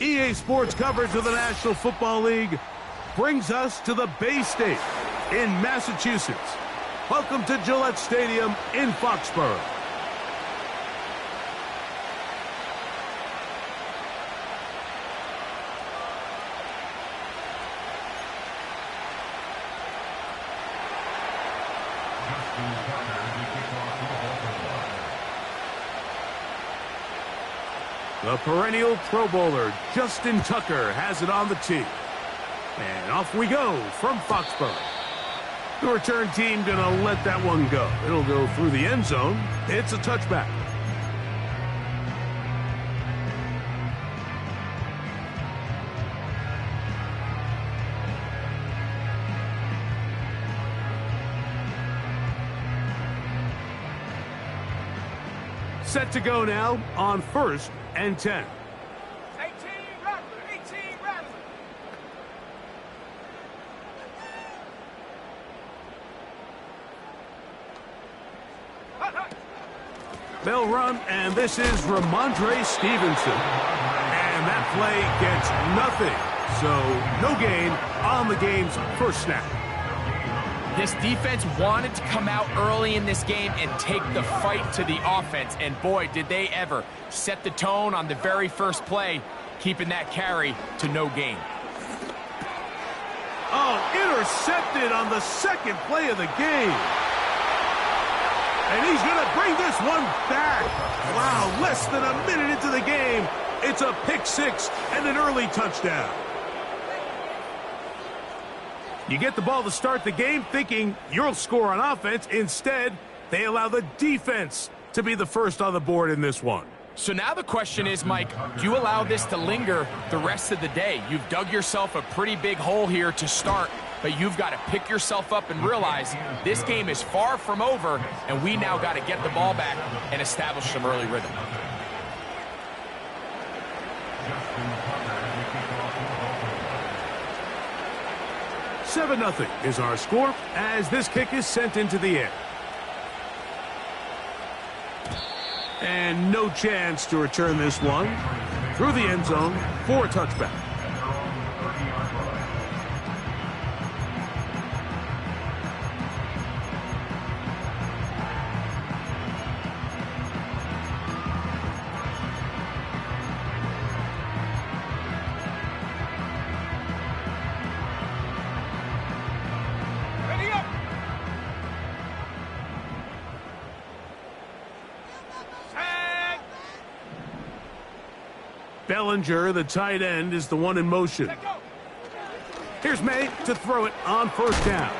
EA Sports coverage of the National Football League brings us to the Bay State in Massachusetts. Welcome to Gillette Stadium in Foxborough. The perennial Pro Bowler, Justin Tucker, has it on the tee. And off we go from Foxborough. The return team gonna let that one go. It'll go through the end zone. It's a touchback. Set to go now on 1st and 10. 18 Rattler, 18 Rattler. They'll run, and this is Ramondre Stevenson. And that play gets nothing. So no gain on the game's first snap. This defense wanted to come out early in this game and take the fight to the offense. And boy, did they ever set the tone on the very first play, keeping that carry to no gain. Oh, intercepted on the second play of the game. And he's going to bring this one back. Wow, less than a minute into the game. It's a pick six and an early touchdown. You get the ball to start the game thinking you'll score on offense. Instead, they allow the defense to be the first on the board in this one. So now the question is, Mike, do you allow this to linger the rest of the day? You've dug yourself a pretty big hole here to start, but you've got to pick yourself up and realize this game is far from over, and we now got to get the ball back and establish some early rhythm. Seven 0 is our score as this kick is sent into the air. And no chance to return this one through the end zone for a touchback. Bellinger, the tight end, is the one in motion. Here's May to throw it on 1st down.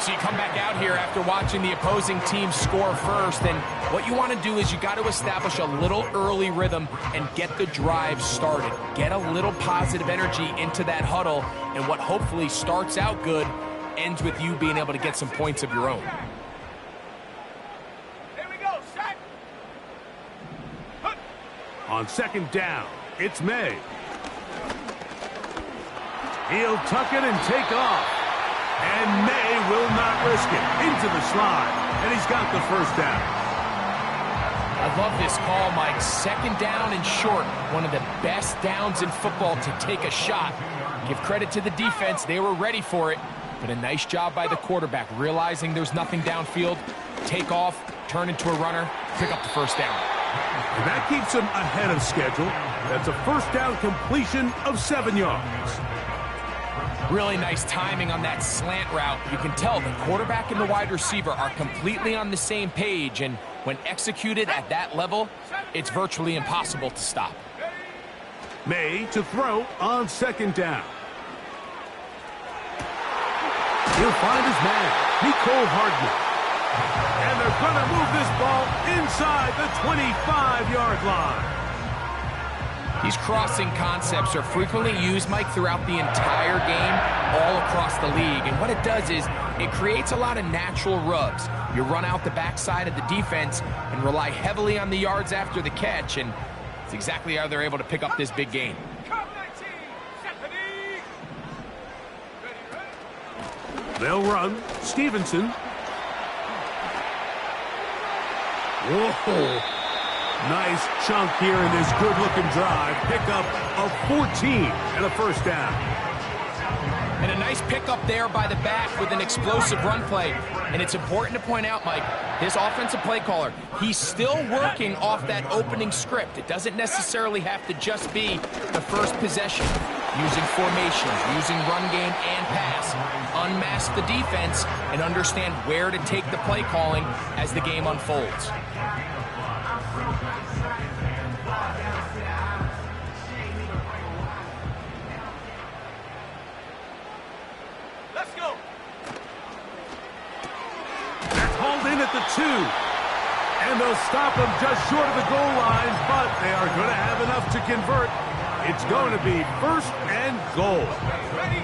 So you come back out here after watching the opposing team score first, and what you want to do is you got to establish a little early rhythm and get the drive started. Get a little positive energy into that huddle, and what hopefully starts out good ends with you being able to get some points of your own. On 2nd down, it's May. He'll tuck it and take off. And May will not risk it. Into the slide. And he's got the 1st down. I love this call, Mike. 2nd down and short. One of the best downs in football to take a shot. Give credit to the defense. They were ready for it. But a nice job by the quarterback, realizing there's nothing downfield. Take off, turn into a runner, pick up the 1st down. And that keeps him ahead of schedule. That's a 1st down completion of 7 yards. Really nice timing on that slant route. You can tell the quarterback and the wide receiver are completely on the same page, and when executed at that level, it's virtually impossible to stop. May to throw on 2nd down. He'll find his man, Mecole Hardman. And they're going to move this ball inside the 25-yard line. These crossing concepts are frequently used, Mike, throughout the entire game, all across the league. And what it does is it creates a lot of natural rubs. You run out the backside of the defense and rely heavily on the yards after the catch, and it's exactly how they're able to pick up this big gain. They'll run. Stevenson. Whoa. Nice chunk here in this good-looking drive. Pickup of 14 and a first down. And a nice pickup there by the back with an explosive run play. And it's important to point out, Mike, his offensive play caller, he's still working off that opening script. It doesn't necessarily have to just be the first possession. Using formations, using run game and pass. Unmask the defense and understand where to take the play calling as the game unfolds. Let's go. That's hauled in at the 2. And they'll stop him just short of the goal line, but they are going to have enough to convert. It's going to be first and goal. Ready?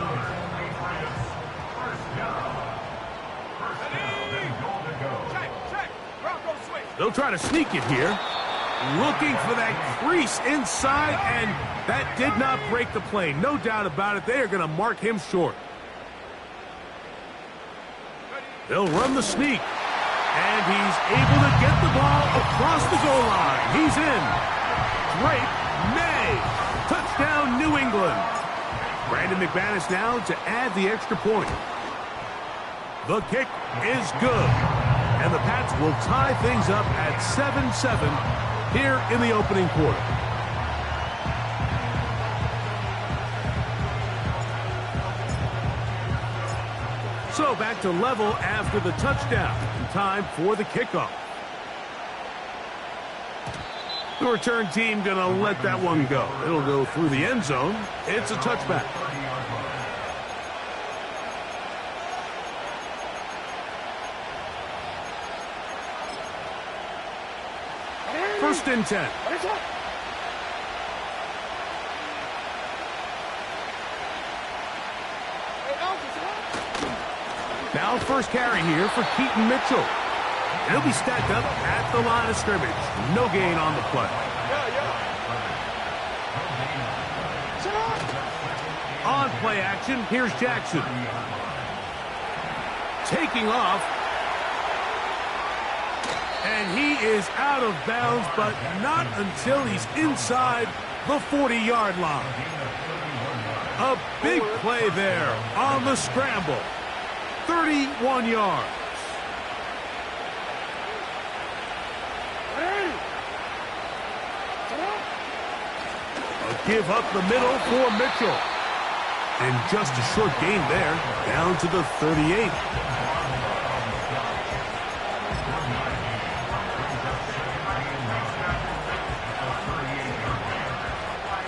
Check. Bronco switch. They'll try to sneak it here. Looking for that crease inside, and that did not break the play. No doubt about it. They are going to mark him short. They'll run the sneak. And he's able to get the ball across the goal line. He's in. Drake May. Touchdown, New England. Brandon McManus now to add the extra point. The kick is good. And the Pats will tie things up at 7-7 here in the opening quarter. So back to level after the touchdown. Time for the kickoff. The return team going to let that one go. It'll go through the end zone. It's a touchback. First and 10. Now first carry here for Keaton Mitchell. He'll be stacked up at the line of scrimmage. No gain on the play. On play action, here's Jackson. Taking off. And he is out of bounds, but not until he's inside the 40-yard line. A big play there on the scramble. 31 yards. A give up the middle for Mitchell. And just a short gain there, down to the 38.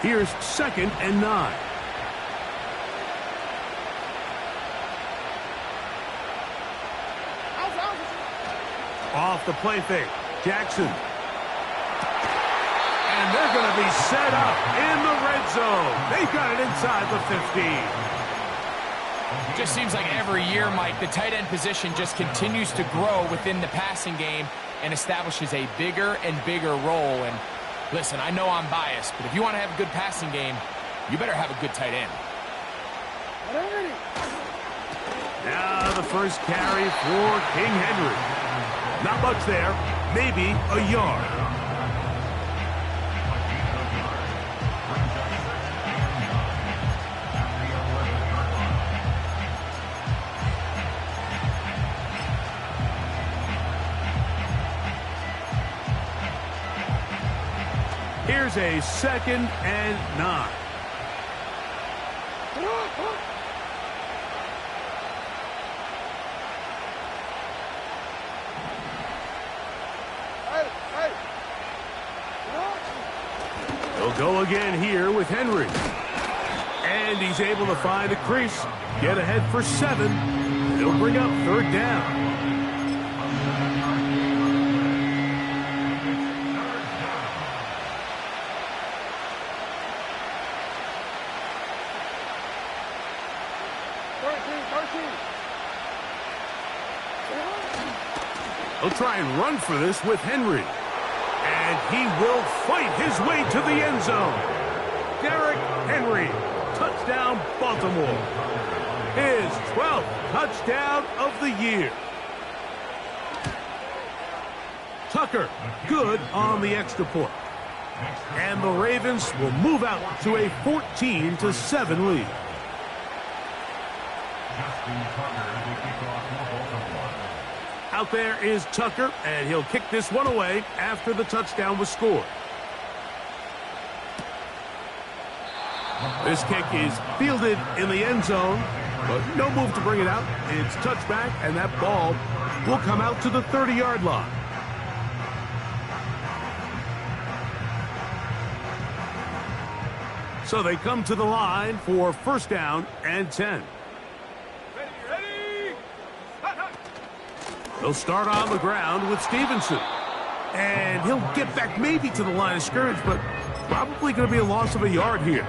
Here's 2nd and 9. Off the play fake. Jackson. And they're going to be set up in the red zone. They've got it inside the 15. Just seems like every year, Mike, the tight end position just continues to grow within the passing game and establishes a bigger and bigger role. And listen, I know I'm biased, but if you want to have a good passing game, you better have a good tight end. Now the first carry for King Henry. Not much there, maybe a yard. Here's a 2nd and 9. They'll go again here with Henry. And he's able to find a crease. Get ahead for 7. They'll bring up 3rd down. They'll try and run for this with Henry. And he will fight his way to the end zone. Derrick Henry, touchdown Baltimore. His 12th touchdown of the year. Tucker, good on the extra point. And the Ravens will move out to a 14-7 lead. Out there is Tucker, and he'll kick this one away after the touchdown was scored. This kick is fielded in the end zone, but no move to bring it out. It's touchback, and that ball will come out to the 30-yard line. So they come to the line for first down and 10. Ready. They'll start on the ground with Stevenson. And he'll get back maybe to the line of scrimmage, but probably going to be a loss of a yard here.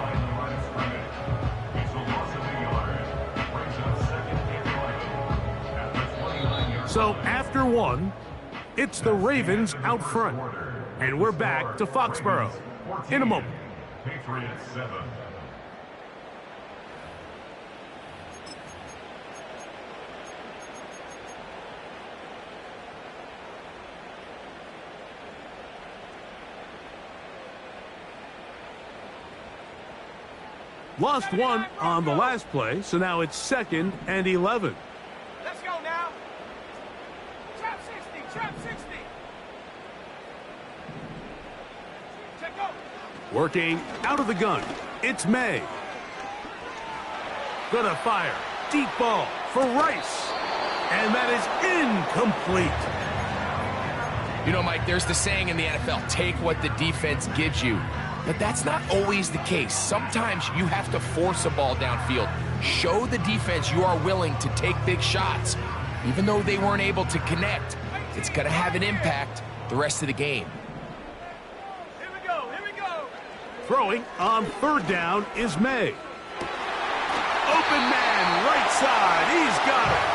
So after one, it's the Ravens out front. And we're back to Foxborough in a moment. Patriots 7. Lost one on the last play, so now it's 2nd and 11. Let's go now. Trap 60, trap 60. Check out. Working out of the gun, it's May. Gonna fire. Deep ball for Rice. And that is incomplete. You know, Mike, there's the saying in the NFL, take what the defense gives you. But that's not always the case. Sometimes you have to force a ball downfield. Show the defense you are willing to take big shots. Even though they weren't able to connect, it's going to have an impact the rest of the game. Here we go, here we go. Throwing on 3rd down is May. Open man, right side. He's got it.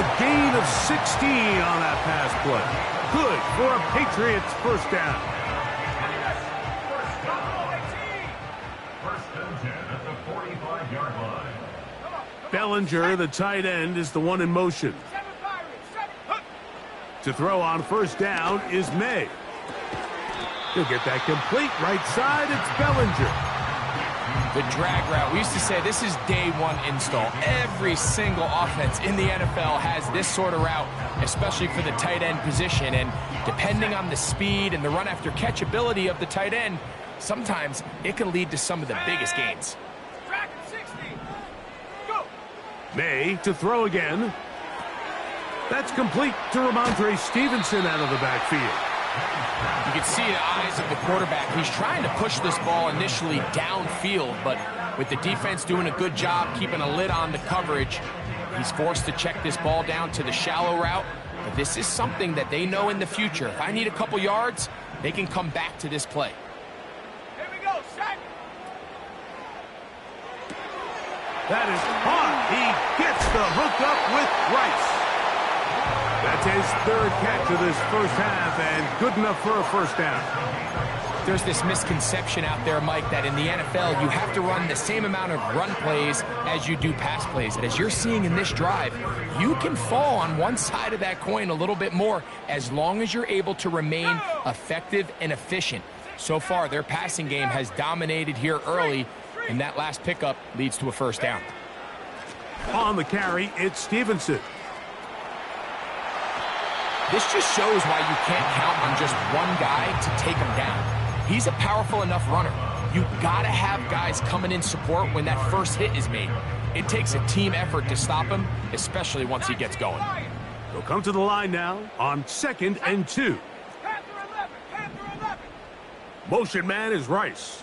A gain of 16 on that pass play. Good for a Patriots first down. Bellinger, the tight end, is the one in motion. To throw on first down is May. He'll get that complete. Right side, it's Bellinger. The drag route. We used to say this is day one install. Every single offense in the NFL has this sort of route, especially for the tight end position. And depending on the speed and the run after catch ability of the tight end, sometimes it can lead to some of the biggest gains. May to throw again. That's complete to Ramondre Stevenson out of the backfield. You can see the eyes of the quarterback. He's trying to push this ball initially downfield, but with the defense doing a good job keeping a lid on the coverage, he's forced to check this ball down to the shallow route. But this is something that they know in the future. If I need a couple yards, they can come back to this play. Here we go, sack. That is hot. He gets the hook up with Rice. That's his 3rd catch of this first half, and good enough for a first down. There's this misconception out there, Mike, that in the NFL you have to run the same amount of run plays as you do pass plays. And as you're seeing in this drive, you can fall on one side of that coin a little bit more as long as you're able to remain effective and efficient. So far, their passing game has dominated here early, and that last pickup leads to a first down. On the carry, it's Stevenson. This just shows why you can't count on just one guy to take him down. He's a powerful enough runner. You gotta have guys coming in support when that first hit is made. It takes a team effort to stop him, especially once he gets going. They'll come to the line now on 2nd and 2. Panther 11. Motion man is Rice.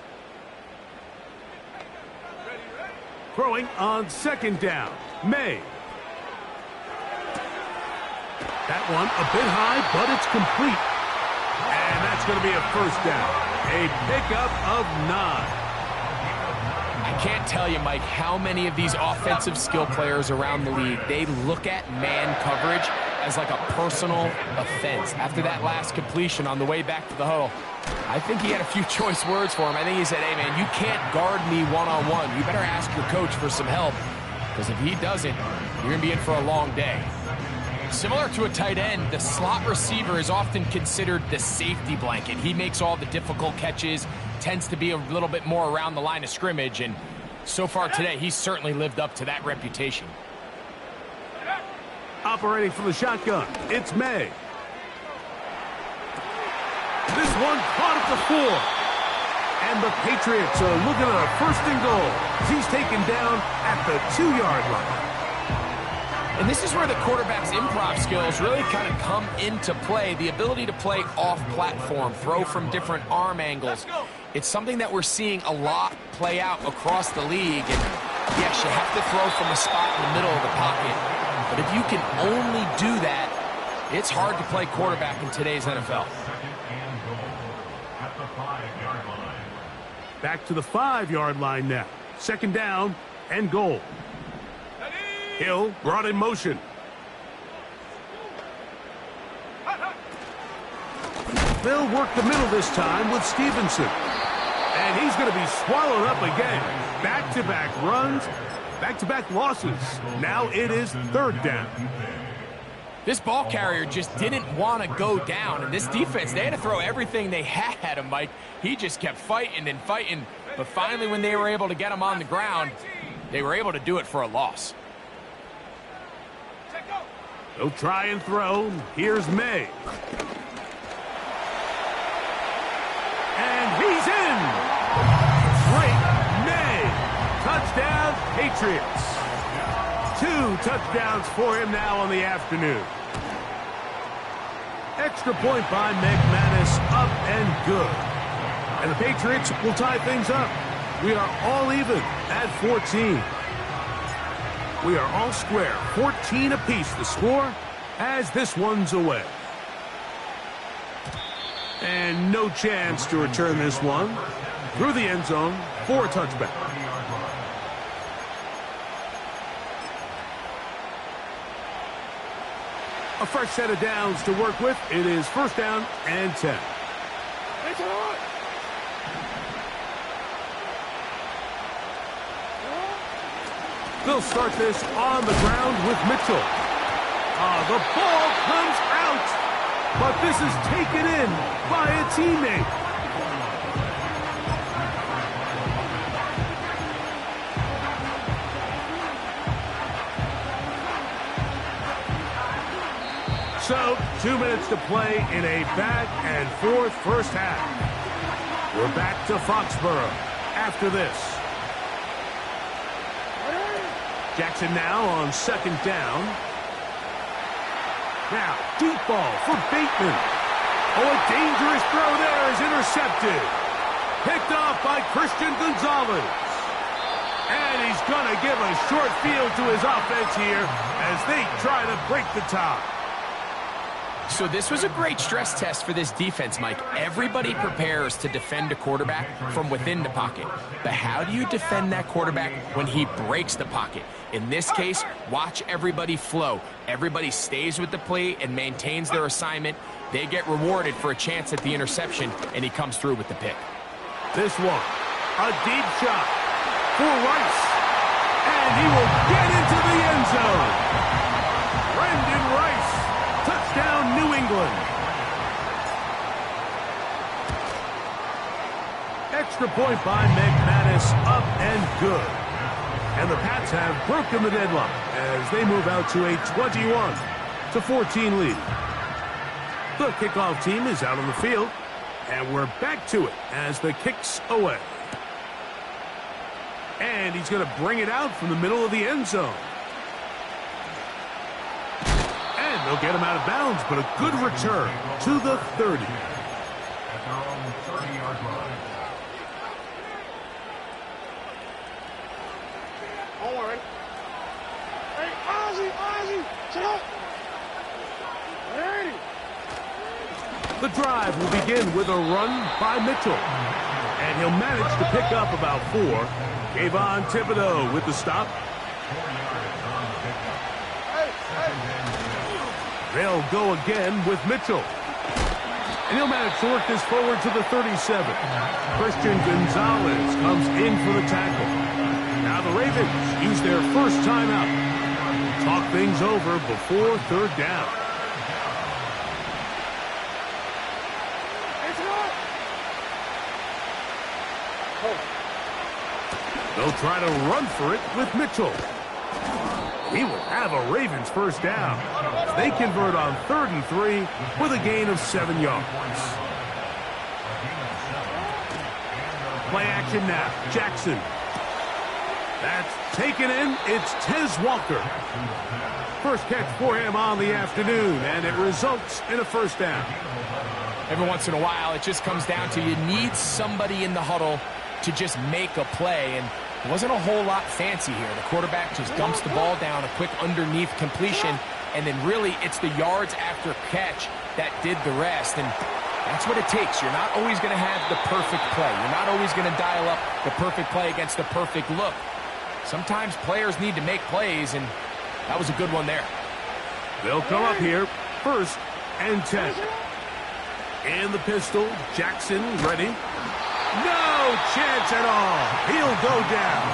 Throwing on 2nd down, May. That one a bit high, but it's complete. And that's going to be a first down. A pickup of 9. I can't tell you, Mike, how many of these offensive skill players around the league, they look at man coverage as like a personal offense. After that last completion on the way back to the huddle, I think he had a few choice words for him. I think he said, hey, man, you can't guard me one-on-one. You better ask your coach for some help, because if he doesn't, you're going to be in for a long day. Similar to a tight end, the slot receiver is often considered the safety blanket. He makes all the difficult catches, tends to be a little bit more around the line of scrimmage, and so far today, he's certainly lived up to that reputation. Operating from the shotgun, it's May. This one caught at the 4. And the Patriots are looking at a 1st and goal. He's taken down at the 2-yard line. And this is where the quarterback's improv skills really kind of come into play. The ability to play off-platform, throw from different arm angles. It's something that we're seeing a lot play out across the league. And yes, you have to throw from a spot in the middle of the pocket. But if you can only do that, it's hard to play quarterback in today's NFL. Back to the 5-yard line now. 2nd down and goal. Hill brought in motion. They'll work the middle this time with Stevenson. And he's going to be swallowed up again. Back-to-back runs, back-to-back losses. Now it is 3rd down. This ball carrier just didn't want to go down. And this defense, they had to throw everything they had at him, Mike. He just kept fighting and fighting. But finally, when they were able to get him on the ground, they were able to do it for a loss. They'll try and throw. Here's May. And he's in. Great May. Touchdown, Patriots. 2 touchdowns for him now on the afternoon. Extra point by McManus, up and good. And the Patriots will tie things up. We are all even at 14. We are all square, 14 apiece the score as this one's away. And no chance to return this one through the end zone for a touchback. A fresh set of downs to work with. It is 1st down and 10. They'll start this on the ground with Mitchell. The ball comes out, but this is taken in by a teammate. So, 2 minutes to play in a back-and-forth first half. We're back to Foxborough after this. Jackson now on 2nd down. Now, deep ball for Bateman. Oh, a dangerous throw there is intercepted. Picked off by Christian Gonzalez. And he's going to give a short field to his offense here as they try to break the tie. So this was a great stress test for this defense, Mike. Everybody prepares to defend a quarterback from within the pocket. But how do you defend that quarterback when he breaks the pocket? In this case, watch everybody flow. Everybody stays with the play and maintains their assignment. They get rewarded for a chance at the interception, and he comes through with the pick. This one, a deep shot for Rice. And he will get into the end zone. Brendan Rice. Touchdown, New England. Extra point by McManus, up and good. And the Pats have broken the deadlock as they move out to a 21-14 lead. The kickoff team is out on the field, and we're back to it as the kick's away. And he's going to bring it out from the middle of the end zone. And they'll get him out of bounds, but a good return to the 30. At their own 30-yard line. Don't worry. Hey, Ozzie, sit up. Ready. The drive will begin with a run by Mitchell. And he'll manage to pick up about 4. Kayvon Thibodeau with the stop. They'll go again with Mitchell. And he'll manage to work this forward to the 37. Christian Gonzalez comes in for the tackle. Now the Ravens use their first timeout. talk things over before third down. They'll try to run for it with Mitchell. He will have a Ravens first down. They convert on 3rd and 3 with a gain of 7 yards. Play action now. Jackson. That's taken in. It's Tez Walker. First catch for him on the afternoon, and it results in a first down. Every once in a while, it just comes down to you need somebody in the huddle to just make a play, and it wasn't a whole lot fancy here. The quarterback just dumps the ball down, a quick underneath completion, and then really it's the yards after catch that did the rest, and that's what it takes. You're not always going to have the perfect play. You're not always going to dial up the perfect play against the perfect look. Sometimes players need to make plays, and that was a good one there. They'll come up here, 1st and 10. In the pistol, Jackson ready. No chance at all. He'll go down.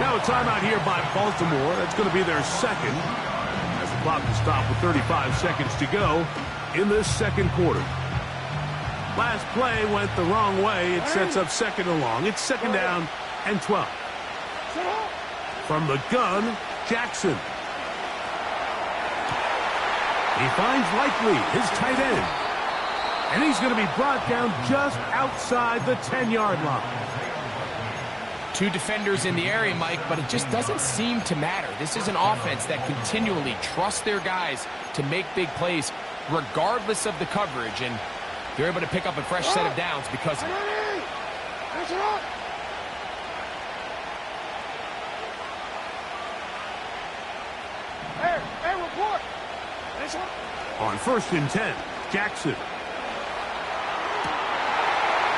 Now a timeout here by Baltimore. That's going to be their second, as the clock will stop with 35 seconds to go in this second quarter. Last play went the wrong way. It sets up 2nd and long. It's 2nd down and 12. From the gun, Jackson. He finds Likely, his tight end. And he's going to be brought down just outside the 10-yard line. 2 defenders in the area, Mike, but it just doesn't seem to matter. This is an offense that continually trusts their guys to make big plays regardless of the coverage, and they're able to pick up a fresh set of downs because of it. Hey, report. On 1st and 10, Jackson.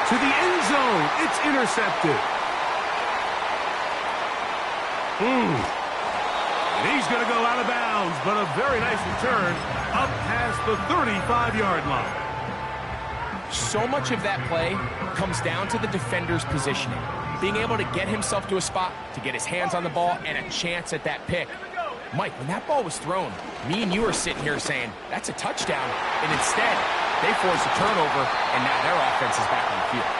To the end zone. It's intercepted. And he's going to go out of bounds, but a very nice return up past the 35-yard line. So much of that play comes down to the defender's positioning. Being able to get himself to a spot, to get his hands on the ball, and a chance at that pick. Mike, when that ball was thrown, me and you are sitting here saying, that's a touchdown. And instead, they force a turnover, and now their offense is back on the field.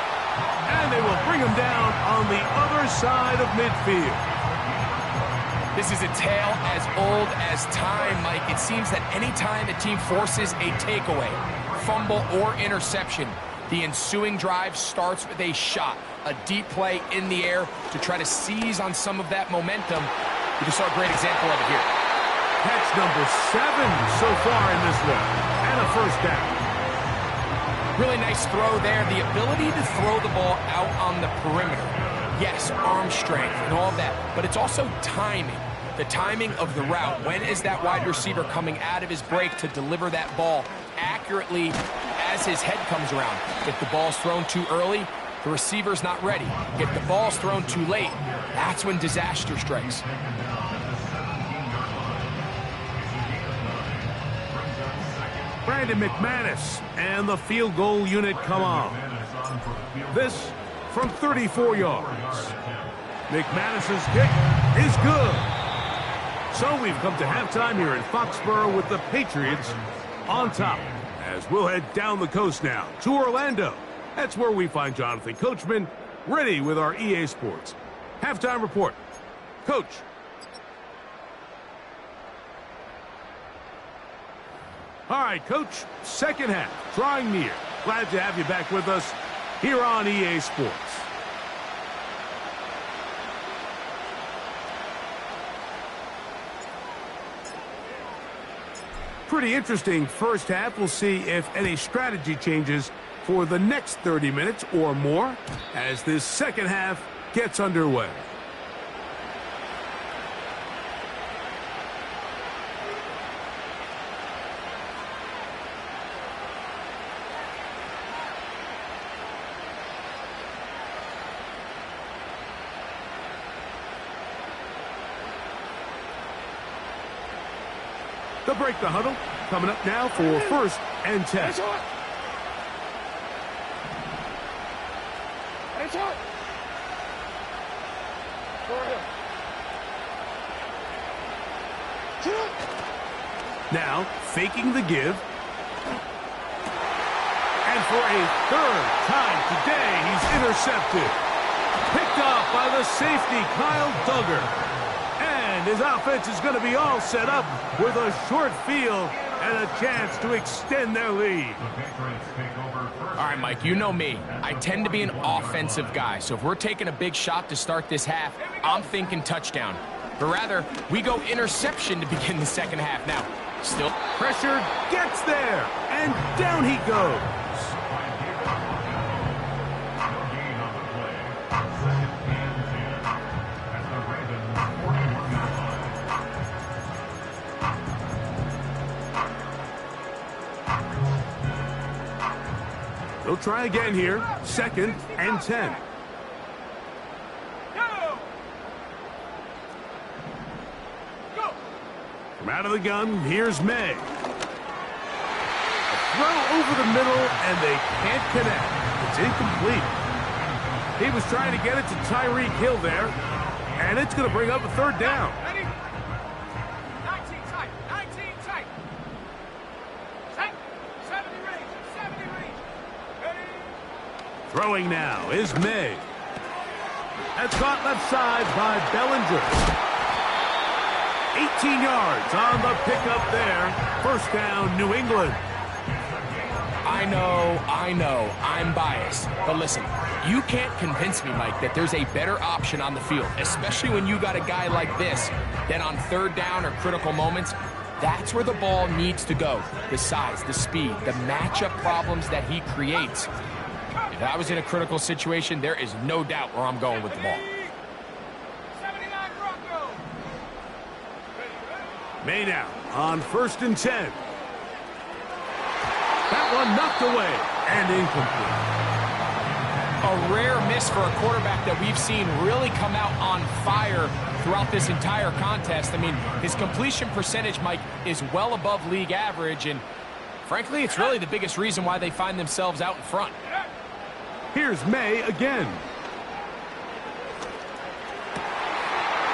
And they will bring him down on the other side of midfield. This is a tale as old as time, Mike. It seems that any time a team forces a takeaway, fumble, or interception, the ensuing drive starts with a shot, a deep play in the air to try to seize on some of that momentum. We just saw a great example of it here. Catch number 7 so far in this one, and a first down. Really nice throw there. The ability to throw the ball out on the perimeter. Yes, arm strength and all of that, but it's also timing. The timing of the route. When is that wide receiver coming out of his break to deliver that ball accurately as his head comes around? If the ball's thrown too early, the receiver's not ready. If the ball's thrown too late, that's when disaster strikes. Brandon McManus and the field goal unit come on. This from 34 yards. McManus's kick is good. So we've come to halftime here in Foxborough with the Patriots on top. As we'll head down the coast now to Orlando. That's where we find Jonathan Coachman ready with our EA Sports halftime report. Coach. All right, Coach, second half, drawing near. Glad to have you back with us here on EA Sports. Pretty interesting first half. We'll see if any strategy changes for the next 30 minutes or more as this second half gets underway. They'll break the huddle. Coming up now for 1st and 10. Now, faking the give. And for a third time today, he's intercepted. Picked off by the safety, Kyle Duggar. And his offense is going to be all set up with a short field and a chance to extend their lead. All right, Mike, you know me. I tend to be an offensive guy, so if we're taking a big shot to start this half, I'm thinking touchdown. But rather, we go interception to begin the second half. Now, still pressure gets there, and down he goes. They'll try again here. 2nd and 10. Go. From out of the gun, here's May. A throw over the middle, and they can't connect. It's incomplete. He was trying to get it to Tyreek Hill there, and it's going to bring up a 3rd down. Ready? 19 tight. 19 tight. Tight. 70 range. 70 range. Ready? Throwing now is May. That's caught left side by Bellinger. 18 yards on the pickup there. 1st down, New England. I know, I'm biased. But listen, you can't convince me, Mike, that there's a better option on the field, especially when you got a guy like this, that on 3rd down or critical moments, that's where the ball needs to go. The size, the speed, the matchup problems that he creates. If I was in a critical situation, there is no doubt where I'm going with the ball. 79 Bronco. May now on 1st and 10. That one knocked away and incomplete. A rare miss for a quarterback that we've seen really come out on fire throughout this entire contest. I mean, his completion percentage, Mike, is well above league average, and frankly, it's really the biggest reason why they find themselves out in front. Here's May again.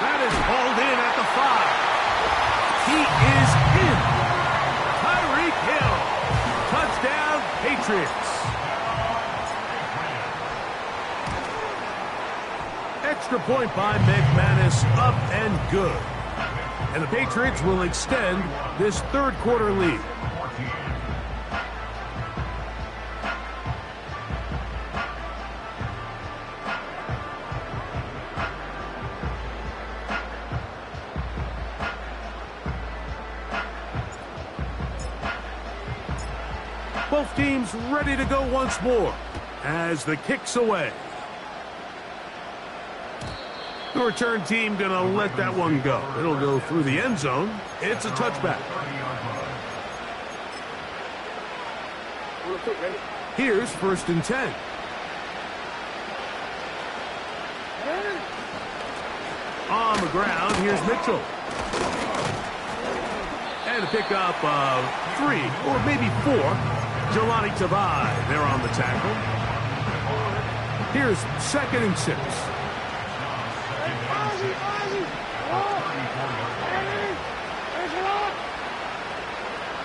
That is hauled in at the 5. He is in. Tyreek Hill. Touchdown, Patriots. Extra point by McManus, up and good. And the Patriots will extend this 3rd quarter lead. Both teams ready to go once more as the kick's away. The return team going to let that one go. It'll go through the end zone. It's a touchback. Here's 1st and 10. On the ground, here's Mitchell. And a pickup of 3 or maybe 4. Jelani Tavai there on the tackle. Here's 2nd and 6.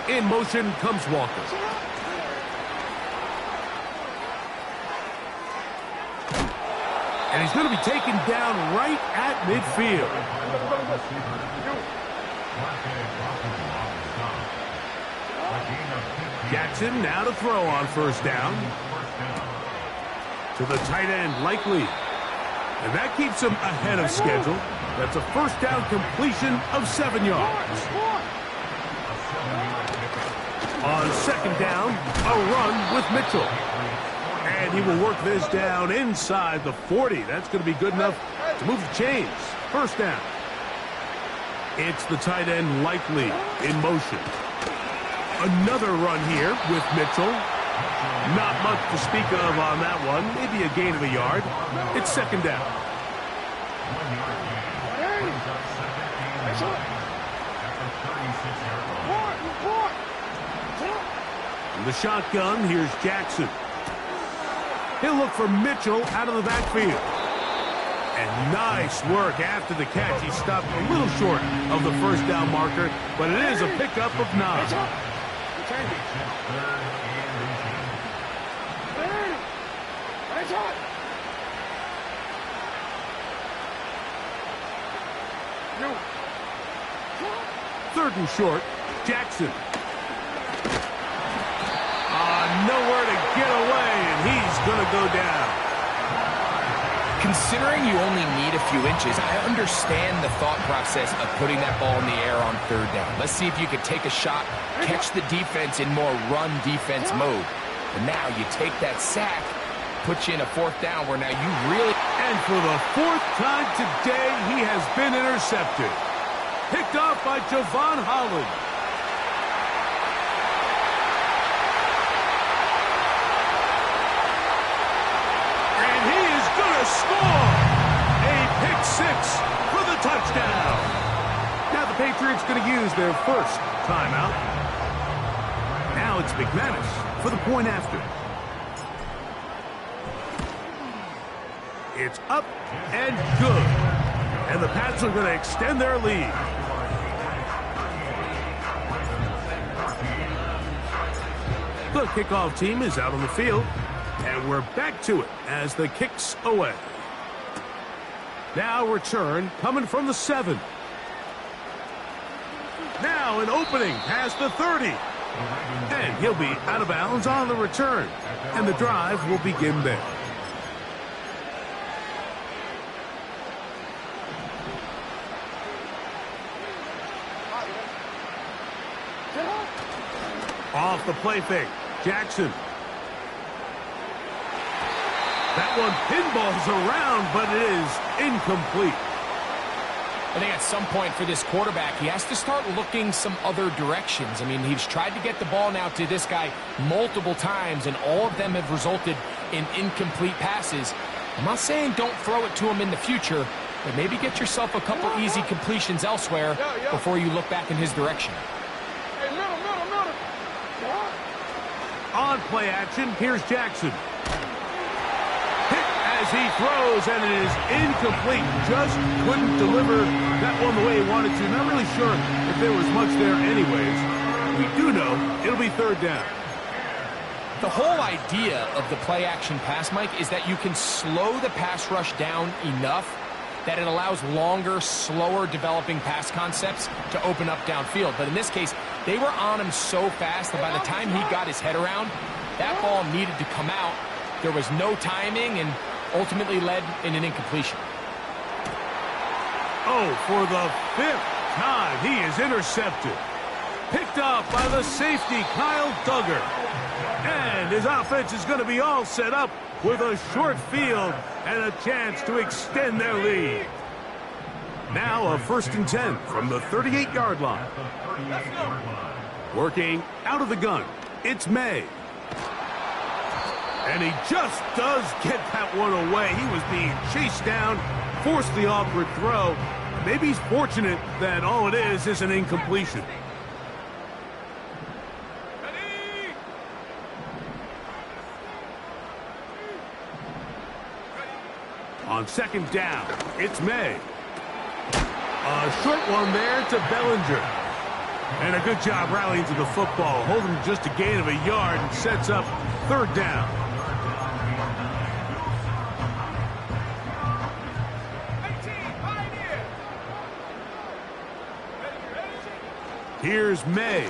In motion comes Walker. And he's going to be taken down right at midfield. Jackson now to throw on 1st down. To the tight end, Likely. And that keeps him ahead of schedule. That's a 1st down completion of 7 yards. On 2nd down, a run with Mitchell. And he will work this down inside the 40. That's going to be good enough to move the chains. 1st down. It's the tight end, Likely, in motion. Another run here with Mitchell. Not much to speak of on that one. Maybe a gain of a yard. It's 2nd down. In the shotgun, here's Jackson. He'll look for Mitchell out of the backfield. And nice work after the catch. He stopped a little short of the first down marker, but it is a pickup of 9. Third and short, Jackson. Nowhere to get away, and he's going to go down. Considering you only need a few inches, I understand the thought process of putting that ball in the air on third down. Let's see if you could take a shot, catch the defense in more run defense mode. But now you take that sack, put you in a fourth down where now you really... And for the 4th time today, he has been intercepted. Picked off by Javon Holland. Score! A pick 6 for the touchdown. Now the Patriots going to use their first timeout. Now it's McManus for the point after. It's up and good. And the Pats are going to extend their lead. The kickoff team is out on the field. And we're back to it as the kick's away. Now return coming from the 7. Now an opening past the 30. And he'll be out of bounds on the return. And the drive will begin there. Off the play fake, Jackson. That one pinballs around, but it is incomplete. I think at some point for this quarterback, he has to start looking some other directions. I mean, he's tried to get the ball now to this guy multiple times, and all of them have resulted in incomplete passes. I'm not saying don't throw it to him in the future, but maybe get yourself a couple easy completions elsewhere before you look back in his direction. Hey, middle. On play action, here's Jackson. As he throws, and it is incomplete. Just couldn't deliver that one the way he wanted to. Not really sure if there was much there anyways. We do know it'll be third down. The whole idea of the play-action pass, Mike, is that you can slow the pass rush down enough that it allows longer, slower developing pass concepts to open up downfield. But in this case, they were on him so fast that by the time he got his head around, that ball needed to come out. There was no timing, and ultimately led in an incompletion. Oh, for the 5th time, he is intercepted. Picked off by the safety, Kyle Duggar. And his offense is going to be all set up with a short field and a chance to extend their lead. Now a 1st and 10 from the 38-yard line. Working out of the gun, it's May. And he just does get that one away. He was being chased down, forced the awkward throw. Maybe he's fortunate that all it is an incompletion. On 2nd down, it's May. A short one there to Bellinger. And a good job rallying to the football. Holding just a gain of a yard and sets up 3rd down. Here's May.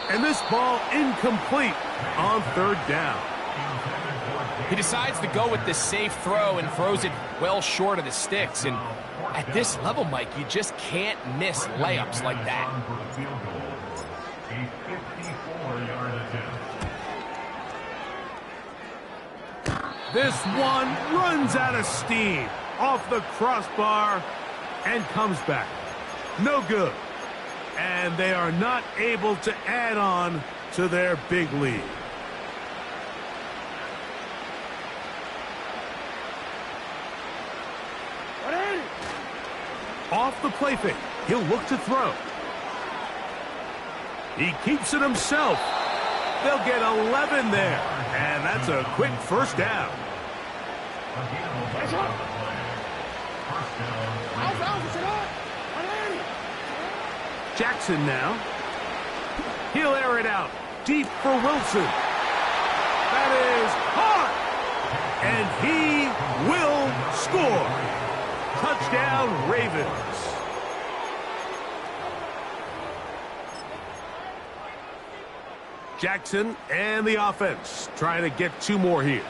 And this ball incomplete on 3rd down. He decides to go with the safe throw and throws it well short of the sticks. And at this level, Mike, you just can't miss layups like that. This one runs out of steam off the crossbar and comes back. No good. And they are not able to add on to their big lead. Off the play fake, he'll look to throw. He keeps it himself. They'll get 11 there, and that's a quick 1st down. Jackson now. He'll air it out. Deep for Wilson. That is hard. And he will score. Touchdown, Ravens. Jackson and the offense trying to get 2 more here.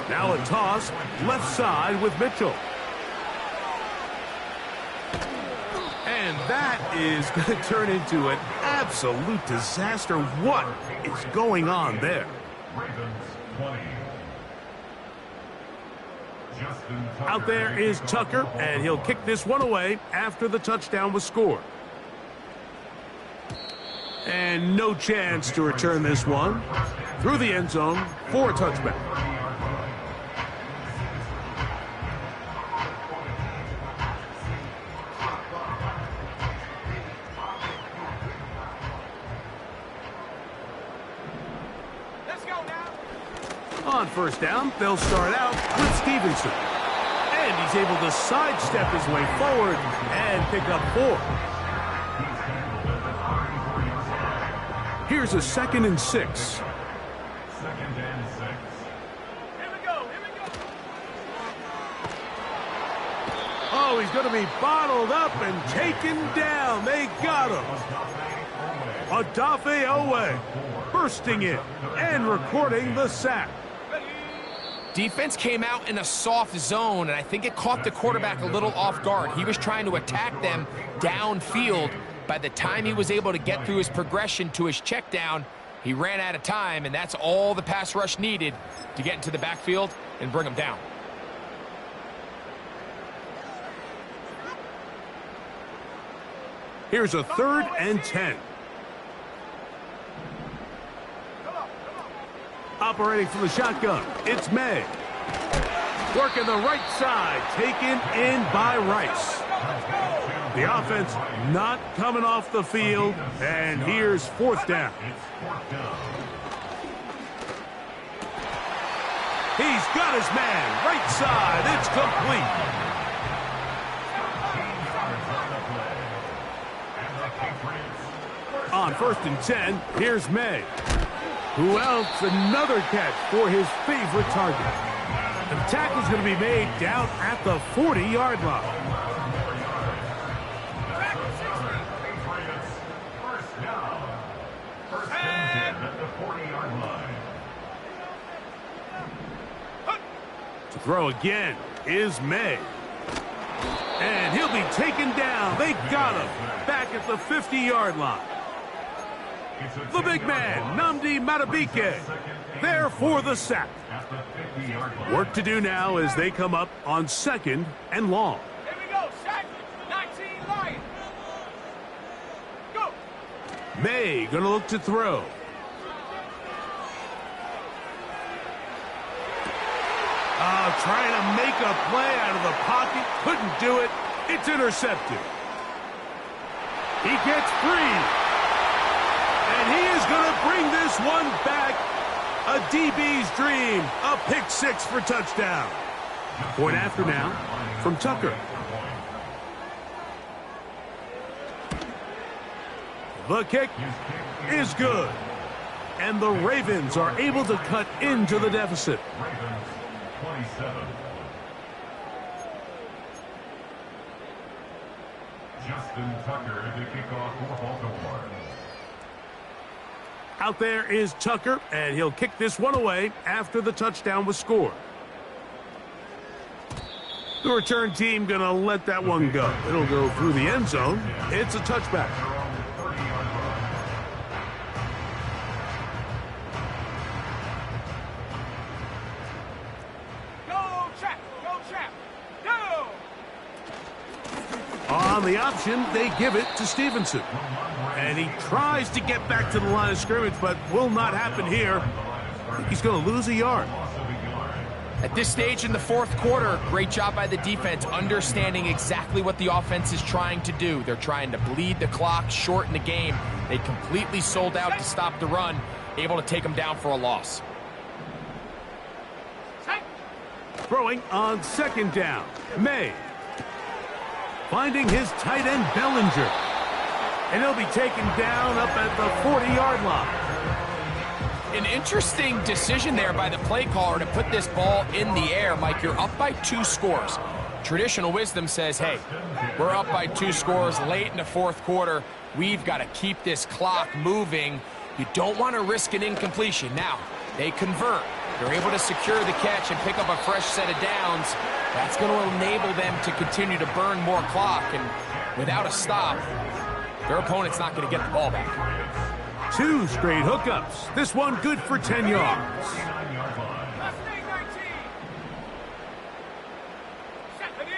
Now a toss left side with Mitchell. And that is going to turn into an absolute disaster. What is going on there? Out there is Tucker, and he'll kick this one away after the touchdown was scored. And no chance to return this one through the end zone for a touchback. Let's go now. On first down, they'll start out with Stevenson. And he's able to sidestep his way forward and pick up 4. Here's a 2nd and 6. Here we go. Oh, he's going to be bottled up and taken down. They got him. Odafe Owe bursting in and recording the sack. Defense came out in a soft zone, and I think it caught the quarterback a little off guard. He was trying to attack them downfield. By the time he was able to get through his progression to his check down, he ran out of time, and that's all the pass rush needed to get into the backfield and bring him down. Here's a 3rd and 10. Operating from the shotgun, it's May. Working the right side, taken in by Rice. The offense not coming off the field, and here's 4th down. He's got his man, right side, it's complete. On 1st and 10, here's May. Who else? Another catch for his favorite target. The tackle's going to be made down at the 40-yard line. To throw again is May. And he'll be taken down. They got him back at the 50-yard line. The big man, Nnamdi Madubuike, there for the sack. Work to do now as they come up on 2nd and long. Here we go. Sack 19 Lions. Go. May going to look to throw. Trying to make a play out of the pocket. Couldn't do it. It's intercepted. He gets free. And he is going to bring this one back. A DB's dream. A pick 6 for touchdown. Point after now from Tucker. The kick is good. And the Ravens are able to cut into the deficit. Ravens 27. Justin Tucker to kick off for Baltimore. Out there is Tucker, and he'll kick this one away after the touchdown was scored. The return team going to let that one go. It'll go through the end zone. It's a touchback. Go, Trap. Go, Trap. Go. On the option, they give it to Stevenson. And he tries to get back to the line of scrimmage, but will not happen here. He's going to lose a yard. At this stage in the fourth quarter, great job by the defense understanding exactly what the offense is trying to do. They're trying to bleed the clock, shorten the game. They completely sold out to stop the run, able to take them down for a loss. Throwing on second down. May. Finding his tight end, Bellinger. And he'll be taken down up at the 40-yard line. An interesting decision there by the play caller to put this ball in the air. Mike, you're up by 2 scores. Traditional wisdom says, hey, we're up by 2 scores late in the fourth quarter. We've got to keep this clock moving. You don't want to risk an incompletion. Now, they convert. They're able to secure the catch and pick up a fresh set of downs. That's going to enable them to continue to burn more clock. And without a stop, their opponent's not going to get the ball back. 2 straight hookups. This one good for 10 yards. Left knee, 19. 70.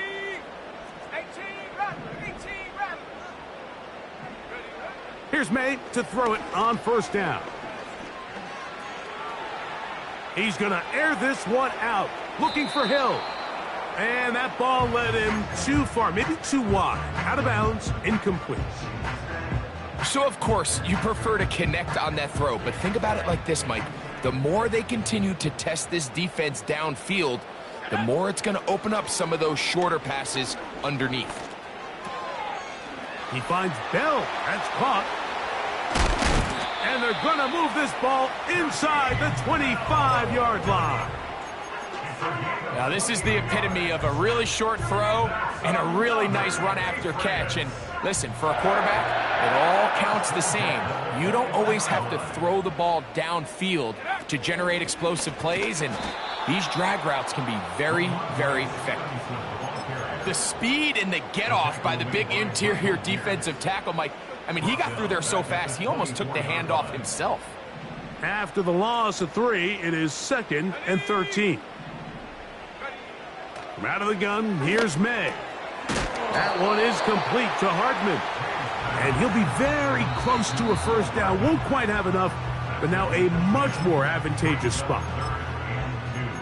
18, Rattler. 18, Rattler. Ready. Here's May to throw it on first down. He's going to air this one out. Looking for Hill. And that ball led him too far, maybe too wide. Out of bounds, incomplete. So, of course, you prefer to connect on that throw, but think about it like this, Mike. The more they continue to test this defense downfield, the more it's going to open up some of those shorter passes underneath. He finds Bell. That's caught. And they're going to move this ball inside the 25-yard line. Now, this is the epitome of a really short throw and a really nice run after catch. And listen, for a quarterback, it all counts the same. You don't always have to throw the ball downfield to generate explosive plays, and these drag routes can be very, very effective. The speed and the get-off by the big interior defensive tackle, Mike, I mean, he got through there so fast, he almost took the handoff himself. After the loss of 3, it is 2nd and 13. From out of the gun, here's May. That one is complete to Hardman. And he'll be very close to a first down. Won't quite have enough, but now a much more advantageous spot.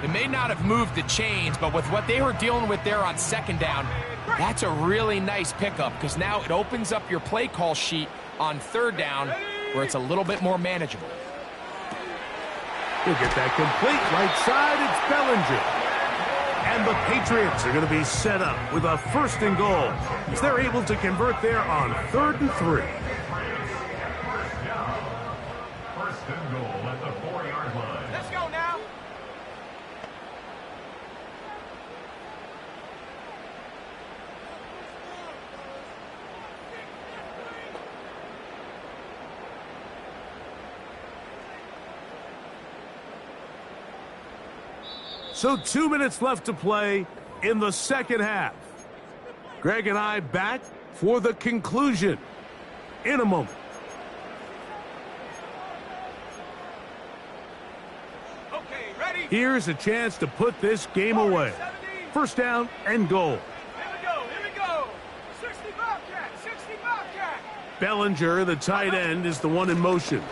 It may not have moved the chains, but with what they were dealing with there on second down, that's a really nice pickup because now it opens up your play call sheet on third down where it's a little bit more manageable. He'll get that complete. Right side, it's Bellinger. And the Patriots are going to be set up with a 1st and goal as they're able to convert there on 3rd and 3. First and goal at the 4-yard line. Let's go now. So 2 minutes left to play in the second half. Greg and I back for the conclusion in a moment. Okay, ready. Here's a chance to put this game away. 1st down and goal. Here we go. 60 Bobcat, 60 Bobcat. Bellinger, the tight end, is the one in motion.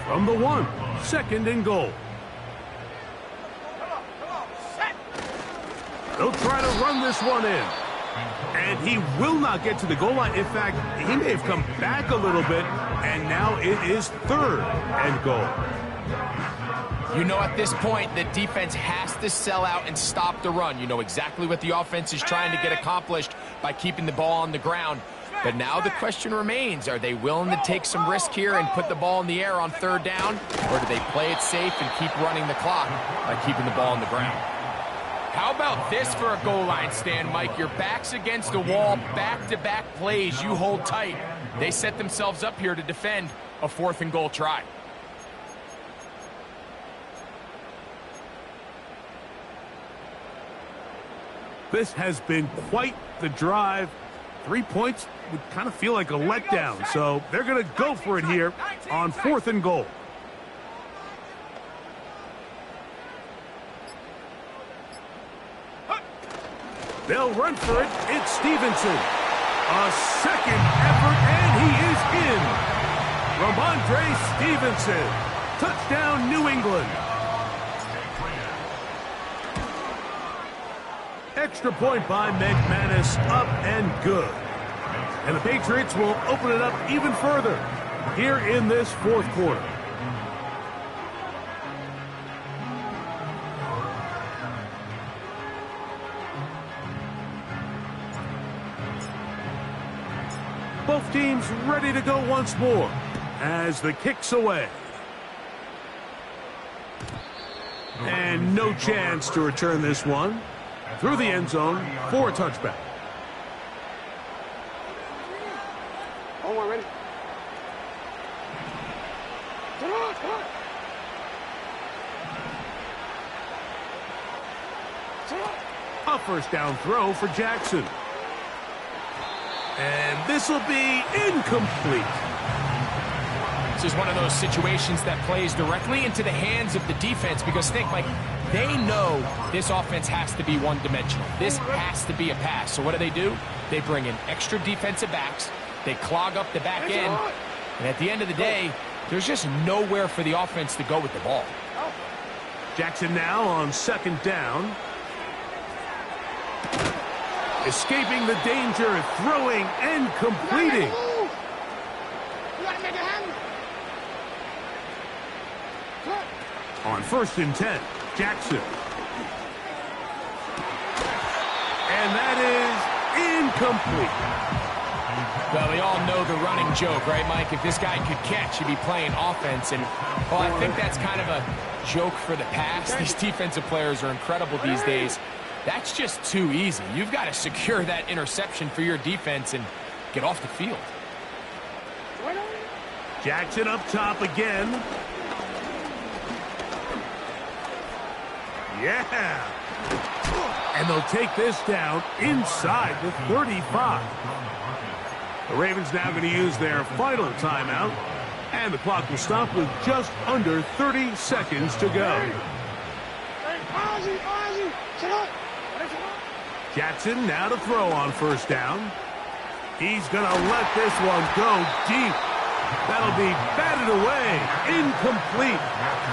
From the 1, 2nd and goal. Come on, set. They'll try to run this one in. And he will not get to the goal line. In fact, he may have come back a little bit, and now it is 3rd and goal. You know, at this point, the defense has to sell out and stop the run. You know exactly what the offense is trying to get accomplished by keeping the ball on the ground. But now the question remains, are they willing to take some risk here and put the ball in the air on 3rd down? Or do they play it safe and keep running the clock by keeping the ball on the ground? How about this for a goal line stand, Mike? Your back's against the wall, back-to-back plays, you hold tight. They set themselves up here to defend a 4th and goal try. This has been quite the drive. 3 points would kind of feel like a letdown, so they're going to go for it here on 4th and goal. They'll run for it. It's Stevenson. A second effort, and he is in. Ramondre Stevenson. Touchdown, New England. extra point by McManus, up and good. And the Patriots will open it up even further here in this fourth quarter. Both teams ready to go once more as the kick's away. And no chance to return this one through the end zone for a touchback. Ready? Come on, come on. A first down throw for Jackson. And this will be incomplete. This is one of those situations that plays directly into the hands of the defense because think, like, they know this offense has to be one-dimensional. This has to be a pass. So what do? They bring in extra defensive backs. They clog up the back end. And at the end of the day, there's just nowhere for the offense to go with the ball. Jackson now on second down. Escaping the danger, throwing and completing. You gotta make a hand. On 1st and 10, Jackson. And that is incomplete. Well, we all know the running joke, right, Mike? If this guy could catch, he'd be playing offense. And, well, I think that's kind of a joke for the pass. These defensive players are incredible these days. That's just too easy. You've got to secure that interception for your defense and get off the field. Jackson up top again. Yeah. And they'll take this down inside the 35. The Ravens now going to use their final timeout. And the clock will stop with just under 30 seconds to go. Jackson now to throw on first down. He's going to let this one go deep. That'll be batted away. Incomplete.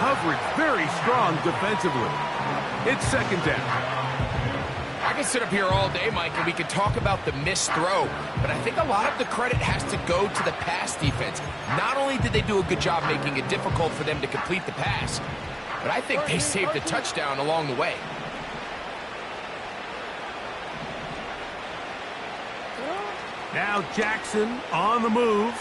Coverage very strong defensively. It's second down. I can sit up here all day, Mike, and we can talk about the missed throw, but I think a lot of the credit has to go to the pass defense. Not only did they do a good job making it difficult for them to complete the pass, but I think they saved a touchdown along the way. Now Jackson on the move.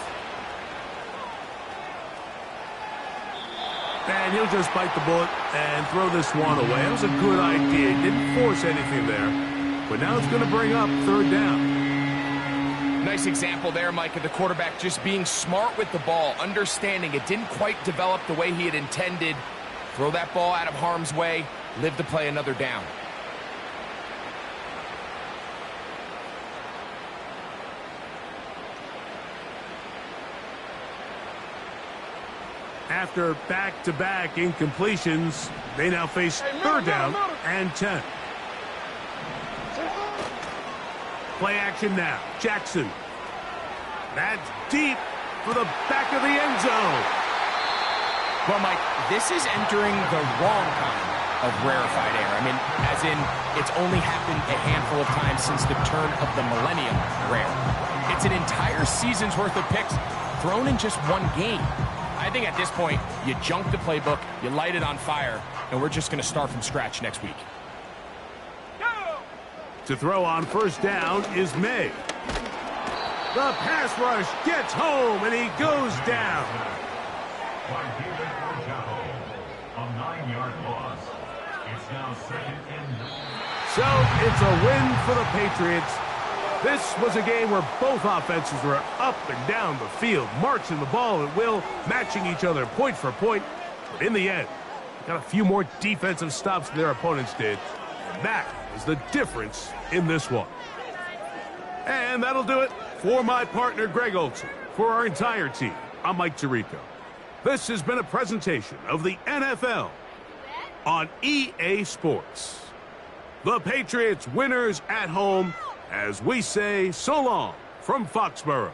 And he'll just bite the bullet and throw this one away. It was a good idea. Didn't force anything there. But now it's going to bring up third down. Nice example there, Mike, of the quarterback just being smart with the ball, understanding it didn't quite develop the way he had intended. Throw that ball out of harm's way, live to play another down. After back-to-back incompletions, they now face third down and 10. Play action now. Jackson. That's deep for the back of the end zone. Well, Mike, this is entering the wrong kind of rarefied air. I mean, as in, it's only happened a handful of times since the turn of the millennium rare. It's an entire season's worth of picks thrown in just one game. I think at this point, you junk the playbook, you light it on fire, and we're just going to start from scratch next week. To throw on first down is May. The pass rush gets home, and he goes down. By David Orjaho, a 9-yard loss. It's now second and 9. So it's a win for the Patriots. This was a game where both offenses were up and down the field, marching the ball at will, matching each other point for point. But in the end, got a few more defensive stops than their opponents did. And that is the difference in this one. And that'll do it for my partner, Greg Olson. For our entire team, I'm Mike Tirico. This has been a presentation of the NFL on EA Sports. The Patriots winners at home, as we say so long from Foxborough.